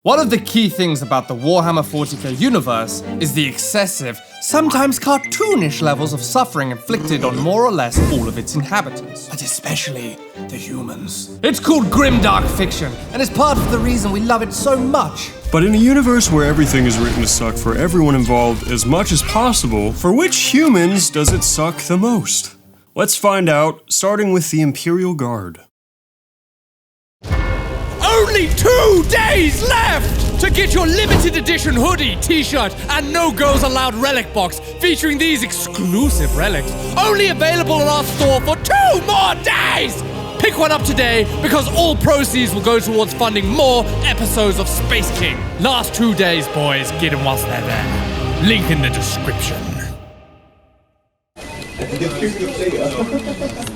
One of the key things about the Warhammer 40k universe is the excessive, sometimes cartoonish levels of suffering inflicted on more or less all of its inhabitants, but especially the humans. It's called grimdark fiction, and it's part of the reason we love it so much. But in a universe where everything is written to suck for everyone involved as much as possible, for which humans does it suck the most? Let's find out, starting with the Imperial Guard. Only 2 days left to get your limited edition hoodie, t-shirt, and no girls allowed relic box featuring these exclusive relics. Only available in our store for 2 more days! Pick one up today because all proceeds will go towards funding more episodes of Space King. Last 2 days, boys. Get them whilst they're there. Link in the description.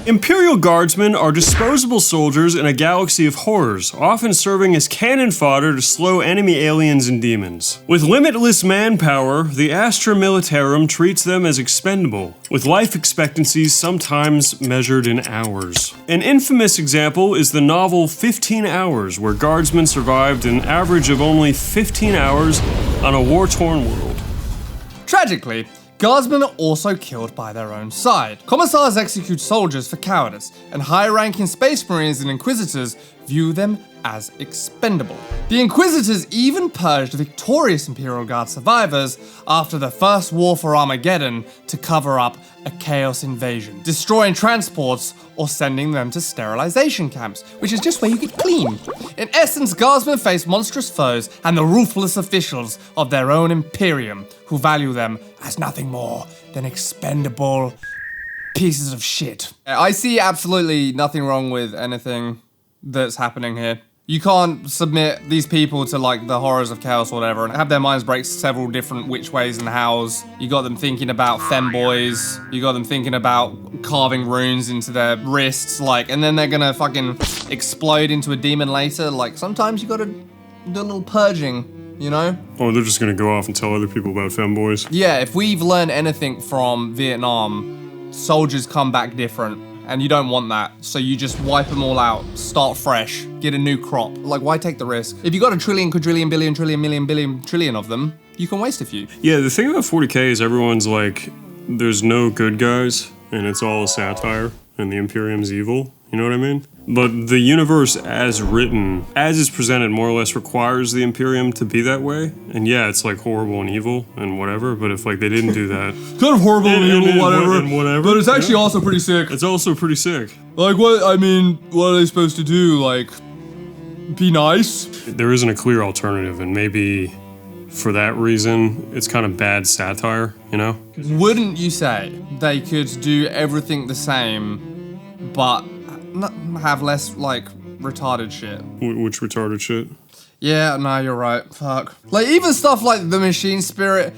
Imperial Guardsmen are disposable soldiers in a galaxy of horrors, often serving as cannon fodder to slow enemy aliens and demons. With limitless manpower, the Astra Militarum treats them as expendable, with life expectancies sometimes measured in hours. An infamous example is the novel 15 Hours, where Guardsmen survived an average of only 15 hours on a war-torn world. Tragically, Guardsmen are also killed by their own side. Commissars execute soldiers for cowardice, and high-ranking Space Marines and Inquisitors view them as expendable. The Inquisitors even purged victorious Imperial Guard survivors after the First War for Armageddon to cover up a chaos invasion, destroying transports or sending them to sterilization camps, which is just where you get clean. In essence, Guardsmen face monstrous foes and the ruthless officials of their own Imperium, who value them as nothing more than expendable pieces of shit. I see absolutely nothing wrong with anything that's happening here. You can't submit these people to like the horrors of chaos or whatever and have their minds break several different which ways and hows. You got them thinking about femboys. You got them thinking about carving runes into their wrists, like, and then they're gonna fucking explode into a demon later. Like, sometimes you gotta do a little purging, you know? Or they're just gonna go off and tell other people about femboys. Yeah, if we've learned anything from Vietnam, soldiers come back different. And you don't want that, so you just wipe them all out, start fresh, get a new crop. Like, why take the risk? If you got a trillion, quadrillion, billion, trillion, million, billion, trillion of them, you can waste a few. Yeah, the thing about 40k is everyone's like, there's no good guys, and it's all a satire, and the Imperium's evil, you know what I mean? But the universe as written, as is presented, more or less requires the Imperium to be that way. And yeah, it's like horrible and evil and whatever, but if like they didn't do that... kind of horrible and evil, whatever. But it's actually also pretty sick. It's also pretty sick. Like, what are they supposed to do? Like, be nice? There isn't a clear alternative, and maybe for that reason, it's kind of bad satire, you know? Wouldn't you say they could do everything the same, but have less, like, retarded shit? Which retarded shit? Yeah, no, you're right. Fuck. Like, even stuff like the machine spirit,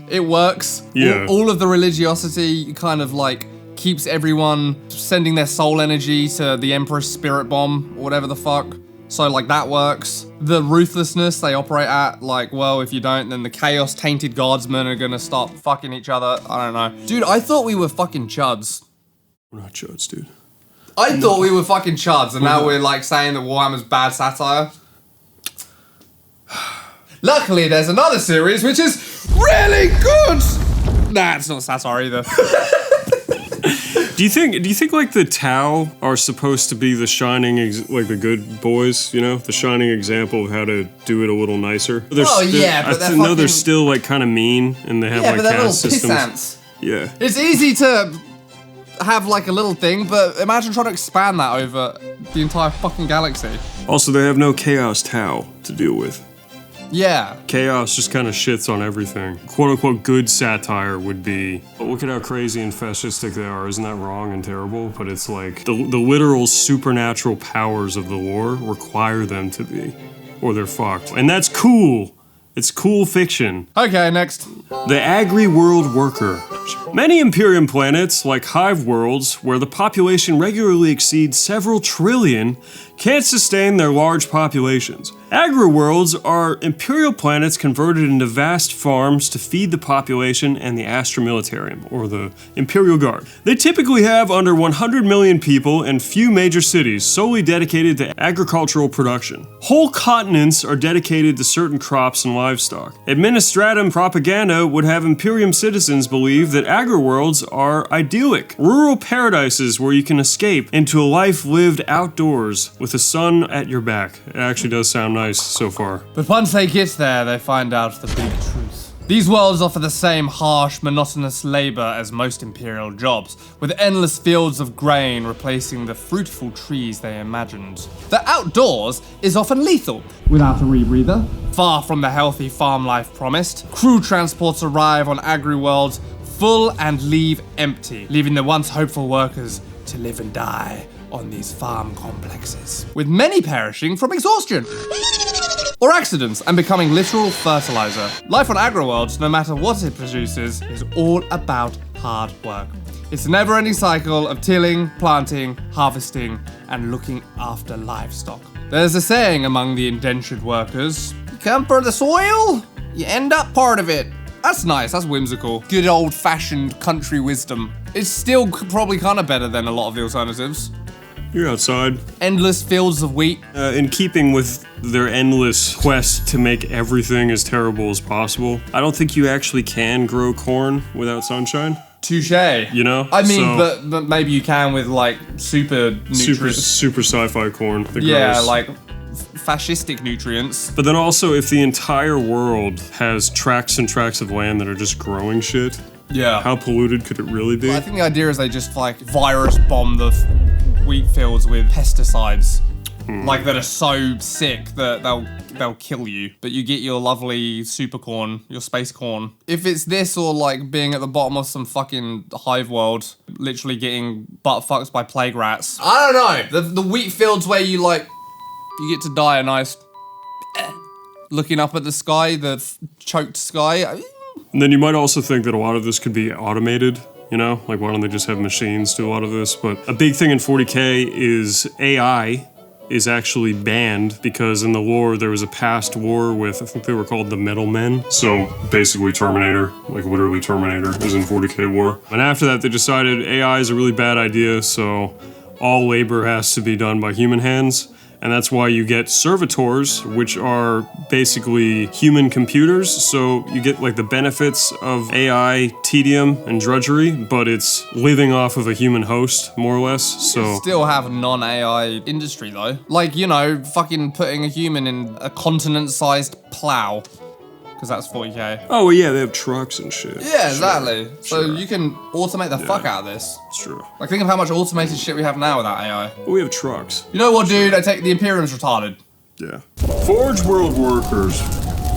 it works. Yeah. All of the religiosity kind of, like, keeps everyone sending their soul energy to the Emperor's spirit bomb, or whatever the fuck. So, like, that works. The ruthlessness they operate at, like, well, if you don't, then the chaos-tainted guardsmen are gonna start fucking each other. I don't know. Dude, I thought we were fucking chuds. We're not chuds, dude. I thought we were fucking chuds, and now we're like saying that Warhammer's bad satire. Luckily, there's another series which is really good. Nah, it's not satire either. Do you think like the Tau are supposed to be the shining, like the good boys, you know, the shining example of how to do it a little nicer? They're still like kind of mean, and they have like caste systems. Pissants. Yeah, it's easy to have like a little thing, but imagine trying to expand that over the entire fucking galaxy. Also, they have no chaos Tau to deal with. Yeah. Chaos just kind of shits on everything. Quote-unquote good satire would be, look at how crazy and fascistic they are. Isn't that wrong and terrible? But it's like, the literal supernatural powers of the war require them to be, or they're fucked. And that's cool. It's cool fiction. Okay, next. The Agri world worker. Many Imperium planets, like hive worlds, where the population regularly exceeds several trillion, can't sustain their large populations. Agri-worlds are imperial planets converted into vast farms to feed the population and the Administratum, or the Imperial Guard. They typically have under 100 million people and few major cities solely dedicated to agricultural production. Whole continents are dedicated to certain crops and livestock. Administratum propaganda would have Imperium citizens believe that agri-worlds are idyllic, rural paradises where you can escape into a life lived outdoors with the sun at your back. It actually does sound nice so far. But once they get there, they find out the big truth. These worlds offer the same harsh, monotonous labor as most imperial jobs, with endless fields of grain replacing the fruitful trees they imagined. The outdoors is often lethal, without a rebreather. Far from the healthy farm life promised, crew transports arrive on agri-worlds full and leave empty, leaving the once hopeful workers to live and die on these farm complexes, with many perishing from exhaustion or accidents and becoming literal fertilizer. Life on agri-worlds, no matter what it produces, is all about hard work. It's a never-ending cycle of tilling, planting, harvesting, and looking after livestock. There's a saying among the indentured workers, you come for the soil, you end up part of it. That's nice, that's whimsical. Good old-fashioned country wisdom. It's still probably kind of better than a lot of the alternatives. You're outside. Endless fields of wheat. In keeping with their endless quest to make everything as terrible as possible, I don't think you actually can grow corn without sunshine. Touche. You know? I mean, but maybe you can with like super nutrients. Super sci-fi corn. Yeah, grows. like fascistic nutrients. But then also, if the entire world has tracts and tracts of land that are just growing shit, yeah, how polluted could it really be? I think the idea is they just like virus bomb the wheat fields with pesticides, like that are so sick that they'll kill you. But you get your lovely super corn, your space corn. If it's this or like being at the bottom of some fucking hive world, literally getting butt fucked by plague rats. I don't know. The wheat fields where you like, you get to die a nice looking up at the sky, the choked sky. And then you might also think that a lot of this could be automated, you know? Like, why don't they just have machines do a lot of this? But a big thing in 40k is AI is actually banned because in the lore there was a past war with, I think they were called the Metal Men. So basically Terminator, like literally Terminator is in 40k war. And after that they decided AI is a really bad idea, so all labor has to be done by human hands. And that's why you get servitors, which are basically human computers. So you get like the benefits of AI, tedium, and drudgery, but it's living off of a human host, more or less. So still have a non-AI industry though. Like, you know, fucking putting a human in a continent-sized plow. Because that's 40k. Oh, well, yeah, they have trucks and shit. Yeah, exactly. Sure. So Sure. you can automate the fuck out of this. It's true. Like, think of how much automated shit we have now without AI. Well, we have trucks. You know what, dude? I take the Imperium's retarded. Yeah. Forge World workers.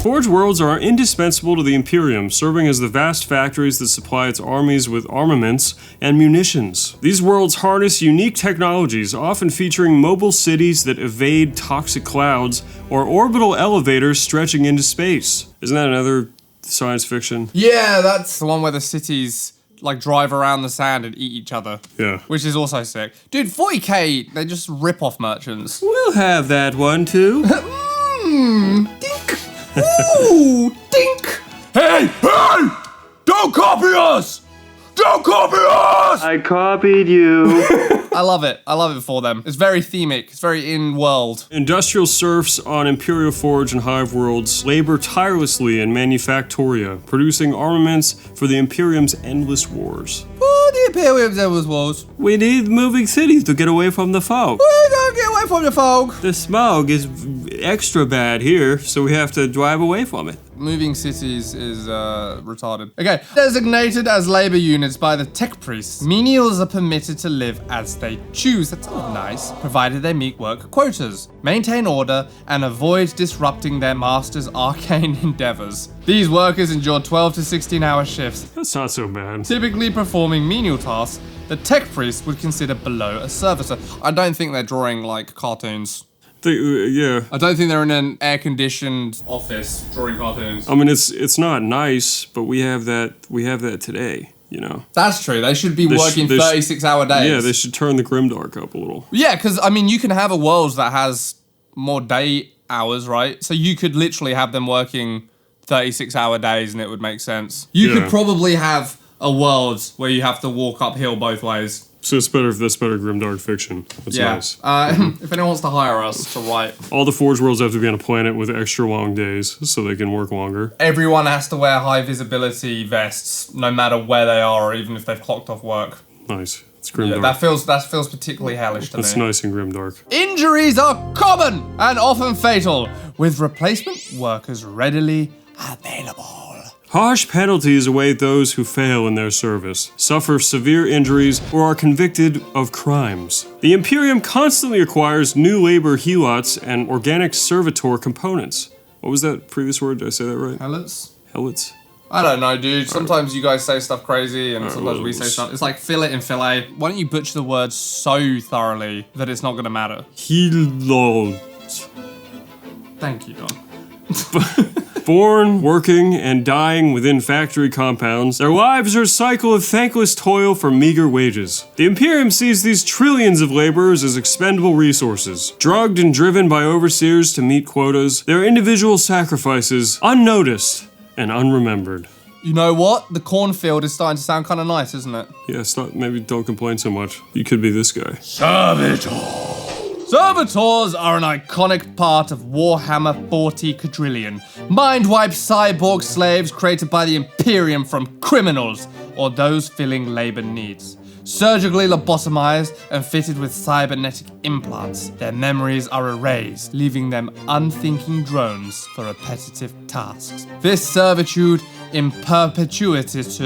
Forge Worlds are indispensable to the Imperium, serving as the vast factories that supply its armies with armaments and munitions. These worlds harness unique technologies, often featuring mobile cities that evade toxic clouds or orbital elevators stretching into space. Isn't that another science fiction? Yeah, that's the one where the cities like drive around the sand and eat each other. Yeah. Which is also sick. Dude, 40k, they just rip off merchants. We'll have that one too. Dink. Ooh, dink. Hey! Don't copy us! Don't copy us! I copied you. I love it. I love it for them. It's very themic. It's very in-world. Industrial serfs on Imperial Forge and Hive worlds labor tirelessly in manufactoria, producing armaments for the Imperium's endless wars. Oh, the Imperium's endless wars. We need moving cities to get away from the fog. We gotta get away from the fog. The smog is extra bad here, so we have to drive away from it. Moving cities is retarded. Okay, designated as labor units by the tech priests, menials are permitted to live as they choose. That's all nice, provided they meet work quotas, maintain order, and avoid disrupting their master's arcane endeavors. These workers endure 12 to 16-hour shifts, That's not so bad. typically performing menial tasks that tech priests would consider below a servitor. I don't think they're drawing like cartoons. Yeah. I don't think they're in an air-conditioned office drawing cartoons. I mean, it's not nice, but we have that today. you know. That's true. They should be working 36-hour days. Yeah, they should turn the grimdark up a little. Yeah, because, I mean, you can have a world that has more day hours, right? So you could literally have them working 36-hour days and it would make sense. You could probably have a world where you have to walk uphill both ways. So that's better grimdark fiction. That's nice. If anyone wants to hire us to write. All the Forge worlds have to be on a planet with extra long days so they can work longer. Everyone has to wear high visibility vests, no matter where they are or even if they've clocked off work. Nice. It's grimdark. Yeah, that feels particularly hellish to me. That's nice and grimdark. Injuries are common and often fatal, with replacement workers readily available. Harsh penalties await those who fail in their service, suffer severe injuries, or are convicted of crimes. The Imperium constantly acquires new labor helots and organic servitor components. What was that previous word? Did I say that right? Helots? Helots? I don't know, dude. Sometimes you guys say stuff crazy, and sometimes we say stuff. It's like fillet and fillet. Why don't you butcher the word so thoroughly that it's not going to matter? Helot. Thank you, Don. Born, working, and dying within factory compounds, their lives are a cycle of thankless toil for meager wages. The Imperium sees these trillions of laborers as expendable resources, drugged and driven by overseers to meet quotas, their individual sacrifices unnoticed and unremembered. You know what? The cornfield is starting to sound kind of nice, isn't it? Yeah, maybe don't complain so much. You could be this guy. Servitor. Servitors are an iconic part of Warhammer 40k, mind-wiped cyborg slaves created by the Imperium from criminals or those filling labor needs. Surgically lobotomized and fitted with cybernetic implants, their memories are erased, leaving them unthinking drones for repetitive tasks. This servitude in perpetuitus,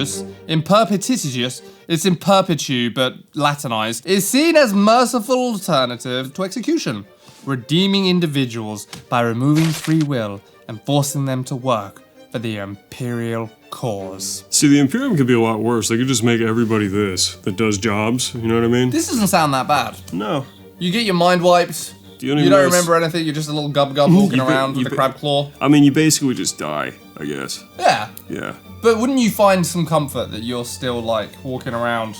it's in perpetu but Latinized, is seen as merciful alternative to execution, redeeming individuals by removing free will and forcing them to work for the imperial cause. See, the Imperium could be a lot worse. They could just make everybody that does jobs, you know what I mean? This doesn't sound that bad. No. You get your mind wiped, you don't remember anything, you're just a little gub-gub walking around with a crab claw. I mean, you basically just die, I guess. Yeah. Yeah. But wouldn't you find some comfort that you're still, like, walking around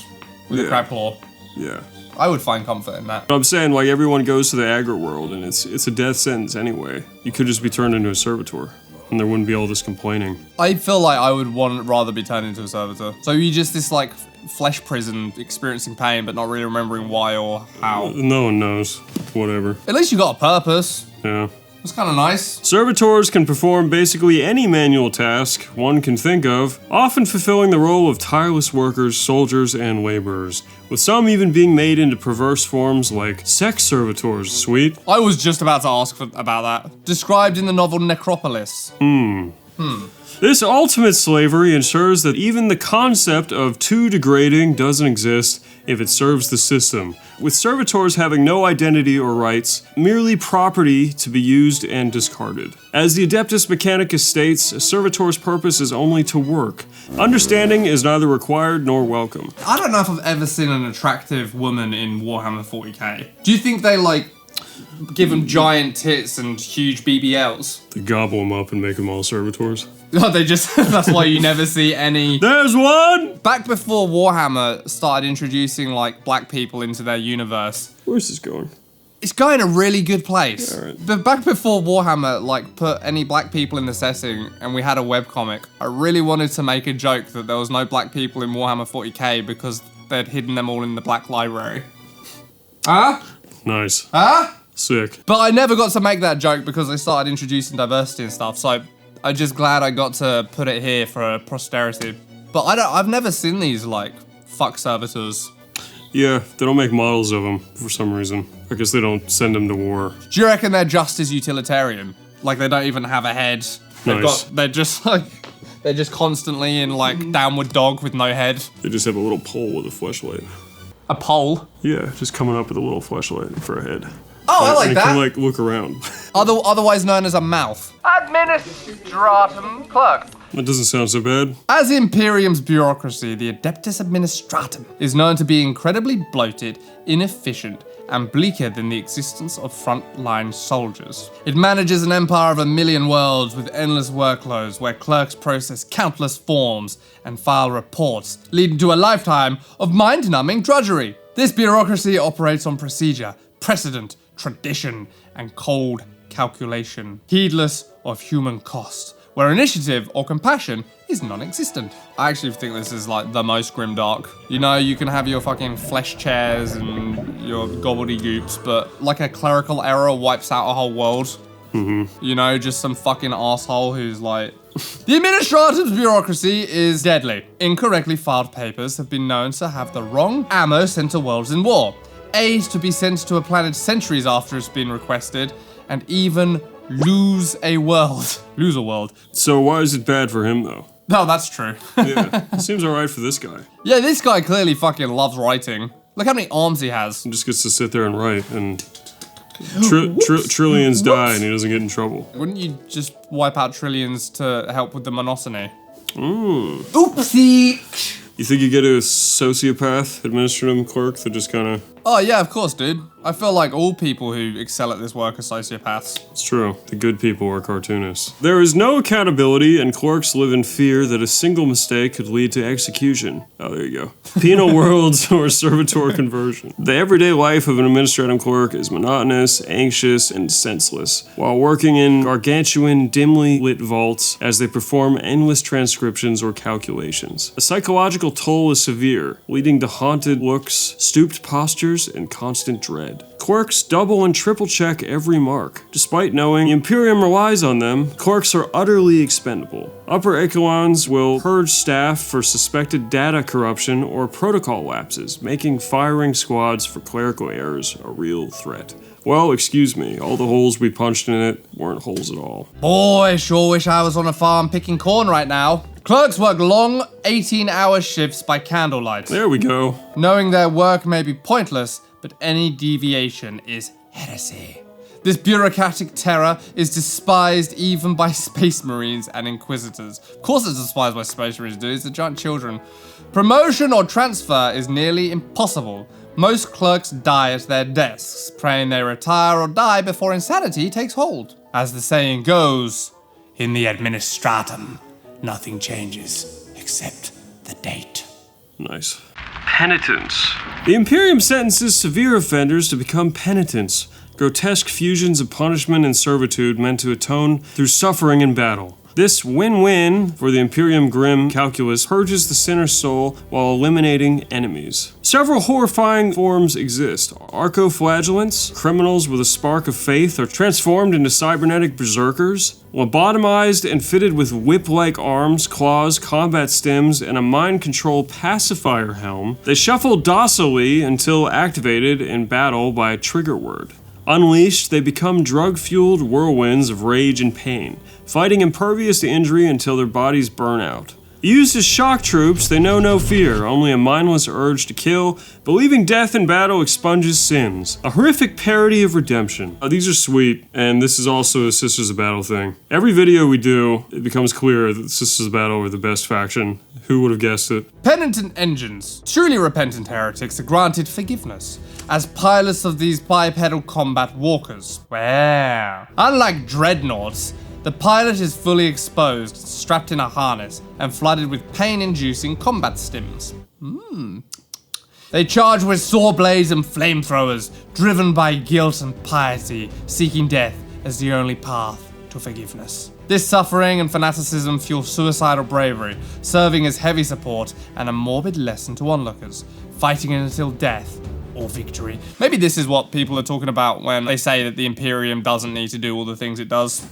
with a crab claw? Yeah. I would find comfort in that. I'm saying, like, everyone goes to the Agri world, and it's a death sentence anyway. You could just be turned into a servitor, and there wouldn't be all this complaining. I feel like I would rather be turned into a servitor. So you're just this, like, flesh prison, experiencing pain, but not really remembering why or how. No one knows. Whatever. At least you got a purpose. Yeah. It's kind of nice. Servitors can perform basically any manual task one can think of, often fulfilling the role of tireless workers, soldiers, and laborers, with some even being made into perverse forms like sex servitors. Sweet. I was just about to ask about that. Described in the novel Necropolis. This ultimate slavery ensures that even the concept of too degrading doesn't exist if it serves the system, with servitors having no identity or rights, merely property to be used and discarded. As the Adeptus Mechanicus states, a servitor's purpose is only to work. Understanding is neither required nor welcome. I don't know if I've ever seen an attractive woman in Warhammer 40k. Do you think they, like, give them giant tits and huge BBLs? They gobble them up and make them all servitors. No, they just, that's why you never see any. There's one! Back before Warhammer started introducing, like, black people into their universe. Where's this going? It's going a really good place. Yeah, right. But back before Warhammer, like, put any black people in the setting and we had a webcomic, I really wanted to make a joke that there was no black people in Warhammer 40k because they'd hidden them all in the black library. Huh? Nice. Huh? Sick. But I never got to make that joke because they started introducing diversity and stuff, so I'm just glad I got to put it here for posterity. But I've never seen these, like, fuck servitors. Yeah, they don't make models of them for some reason. I guess they don't send them to war. Do you reckon they're just as utilitarian? Like, they don't even have a head. Nice. They're just constantly in, like, downward dog with no head. They just have a little pole with a fleshlight. A pole? Yeah, just coming up with a little fleshlight for a head. Oh, I like and that. It can, like, look around. Otherwise known as a mouth. Administratum clerk. That doesn't sound so bad. As Imperium's bureaucracy, the Adeptus Administratum is known to be incredibly bloated, inefficient, and bleaker than the existence of frontline soldiers. It manages an empire of 1,000,000 worlds with endless workloads where clerks process countless forms and file reports, leading to a lifetime of mind-numbing drudgery. This bureaucracy operates on procedure, precedent, tradition, and cold calculation, heedless of human cost, where initiative or compassion is non-existent. I actually think this is like the most grimdark. You know, you can have your fucking flesh chairs and your gobbledygooks, but like a clerical error wipes out a whole world. You know, just some fucking asshole who's like... The Administratum's bureaucracy is deadly. Incorrectly filed papers have been known to have the wrong ammo sent to worlds in war, aid to be sent to a planet centuries after it's been requested, and even lose a world. Lose a world. So why is it bad for him, though? No, that's true. Yeah, seems alright for this guy. Yeah, this guy clearly fucking loves writing. Look how many arms he has. He just gets to sit there and write, and trillions die, and he doesn't get in trouble. Wouldn't you just wipe out trillions to help with the monotony? Oopsie! You think you get a sociopath administratum clerk that just kind of... Oh yeah, of course, dude. I feel like all people who excel at this work are sociopaths. It's true. The good people are cartoonists. There is no accountability, and clerks live in fear that a single mistake could lead to execution. Oh, there you go. Penal worlds or servitor conversion. The everyday life of an administratum clerk is monotonous, anxious, and senseless, while working in gargantuan, dimly lit vaults as they perform endless transcriptions or calculations. The psychological toll is severe, leading to haunted looks, stooped postures, and constant dread. Clerks double and triple check every mark. Despite knowing the Imperium relies on them, clerks are utterly expendable. Upper echelons will purge staff for suspected data corruption or protocol lapses, making firing squads for clerical errors a real threat. Well, excuse me, all the holes we punched in it weren't holes at all. Boy, sure wish I was on a farm picking corn right now. Clerks work long, 18-hour shifts by candlelight. There we go. Knowing their work may be pointless, but any deviation is heresy. This bureaucratic terror is despised even by space marines and inquisitors. Of course it's despised by space marines, dude. It's the giant children. Promotion or transfer is nearly impossible. Most clerks die at their desks, praying they retire or die before insanity takes hold. As the saying goes, in the Administratum, nothing changes except the date. Nice. Penitents. The Imperium sentences severe offenders to become penitents, grotesque fusions of punishment and servitude meant to atone through suffering in battle. This win-win for the Imperium Grim calculus purges the sinner's soul while eliminating enemies. Several horrifying forms exist. Archoflagellants, criminals with a spark of faith, are transformed into cybernetic berserkers. Lobotomized and fitted with whip-like arms, claws, combat stims, and a mind control pacifier helm, they shuffle docilely until activated in battle by a trigger word. Unleashed, they become drug-fueled whirlwinds of rage and pain, fighting impervious to injury until their bodies burn out. Used as shock troops, they know no fear, only a mindless urge to kill, believing death in battle expunges sins. A horrific parody of redemption. These are sweet, and this is also a Sisters of Battle thing. Every video we do, it becomes clear that the Sisters of Battle are the best faction. Who would have guessed it? Penitent engines, truly repentant heretics, are granted forgiveness as pilots of these bipedal combat walkers. Wow. Unlike dreadnoughts, the pilot is fully exposed, strapped in a harness, and flooded with pain-inducing combat stims. They charge with saw blades and flamethrowers, driven by guilt and piety, seeking death as the only path to forgiveness. This suffering and fanaticism fuel suicidal bravery, serving as heavy support and a morbid lesson to onlookers, fighting until death or victory. Maybe this is what people are talking about when they say that the Imperium doesn't need to do all the things it does.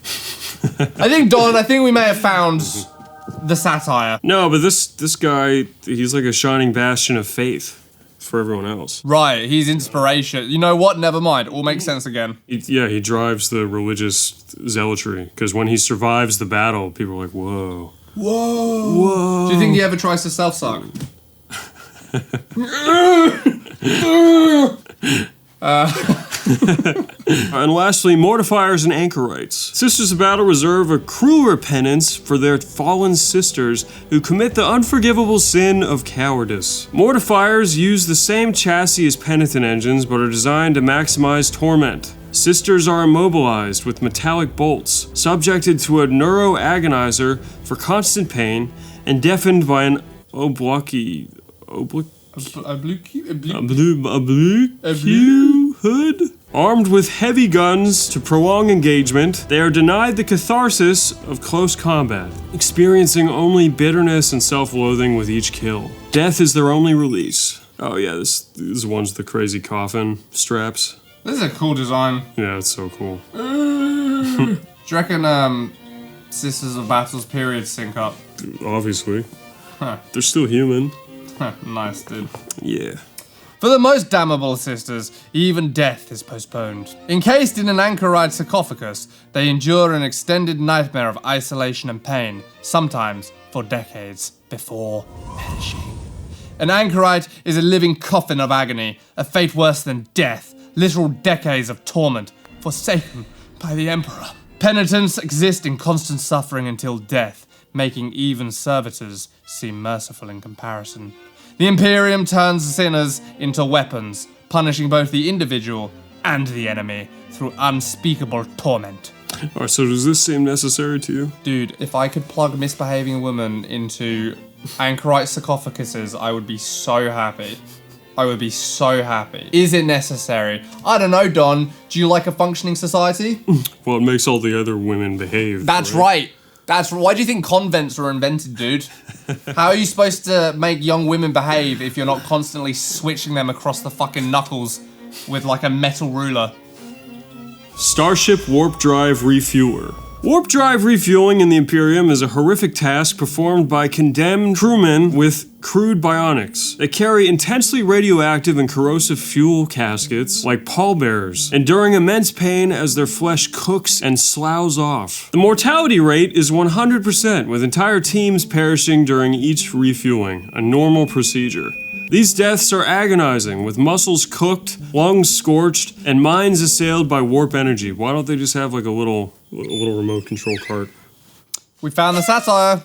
I think we may have found the satire. No, but this guy, he's like a shining bastion of faith for everyone else. Right, he's inspiration. You know what? Never mind. All makes sense again. He drives the religious zealotry, because when he survives the battle, people are like, whoa. Whoa. Whoa. Do you think he ever tries to self-suck? And lastly, mortifiers and anchorites. Sisters of Battle reserve a crueler penance for their fallen sisters who commit the unforgivable sin of cowardice. Mortifiers use the same chassis as Penitent engines, but are designed to maximize torment. Sisters are immobilized with metallic bolts, subjected to a neuroagonizer for constant pain, and deafened by an oblique hood. Armed with heavy guns to prolong engagement, they are denied the catharsis of close combat, experiencing only bitterness and self-loathing with each kill. Death is their only release. Oh yeah, this one's with the crazy coffin straps. This is a cool design. Yeah, it's so cool. Do you reckon Sisters of Battle's periods sync up? Obviously. Huh. They're still human. Nice, dude. Yeah. For the most damnable sisters, even death is postponed. Encased in an anchorite sarcophagus, they endure an extended nightmare of isolation and pain, sometimes for decades before perishing. An anchorite is a living coffin of agony, a fate worse than death, literal decades of torment, forsaken by the Emperor. Penitents exist in constant suffering until death, making even servitors seem merciful in comparison. The Imperium turns sinners into weapons, punishing both the individual and the enemy through unspeakable torment. Alright, so does this seem necessary to you? Dude, if I could plug misbehaving women into anchorite sarcophaguses, I would be so happy. I would be so happy. Is it necessary? I don't know, Don. Do you like a functioning society? Well, it makes all the other women behave. That's right. Why do you think convents were invented, dude? How are you supposed to make young women behave if you're not constantly switching them across the fucking knuckles with like a metal ruler? Starship Warp Drive Refueler. Warp drive refueling in the Imperium is a horrific task performed by condemned crewmen with crude bionics. They carry intensely radioactive and corrosive fuel caskets like pallbearers, enduring immense pain as their flesh cooks and sloughs off. The mortality rate is 100%, with entire teams perishing during each refueling, a normal procedure. These deaths are agonizing, with muscles cooked, lungs scorched, and minds assailed by warp energy. Why don't they just have like a little remote control cart? We found the satire.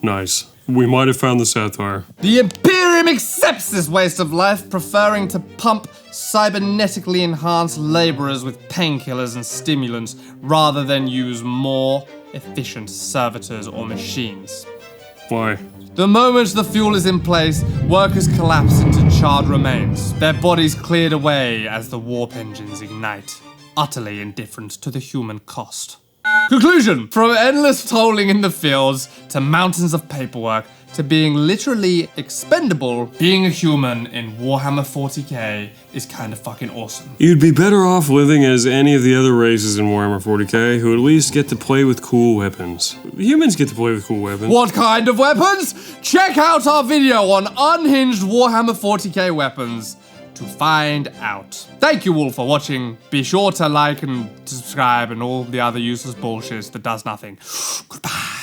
Nice. We might have found the satire. The Imperium accepts this waste of life, preferring to pump cybernetically enhanced laborers with painkillers and stimulants rather than use more efficient servitors or machines. Why? The moment the fuel is in place, workers collapse into charred remains, their bodies cleared away as the warp engines ignite, utterly indifferent to the human cost. Conclusion! From endless tolling in the fields, to mountains of paperwork, to being literally expendable, being a human in Warhammer 40k is kind of fucking awesome. You'd be better off living as any of the other races in Warhammer 40k who at least get to play with cool weapons. Humans get to play with cool weapons. What kind of weapons? Check out our video on unhinged Warhammer 40k weapons to find out. Thank you all for watching. Be sure to like and subscribe and all the other useless bullshit that does nothing. Goodbye.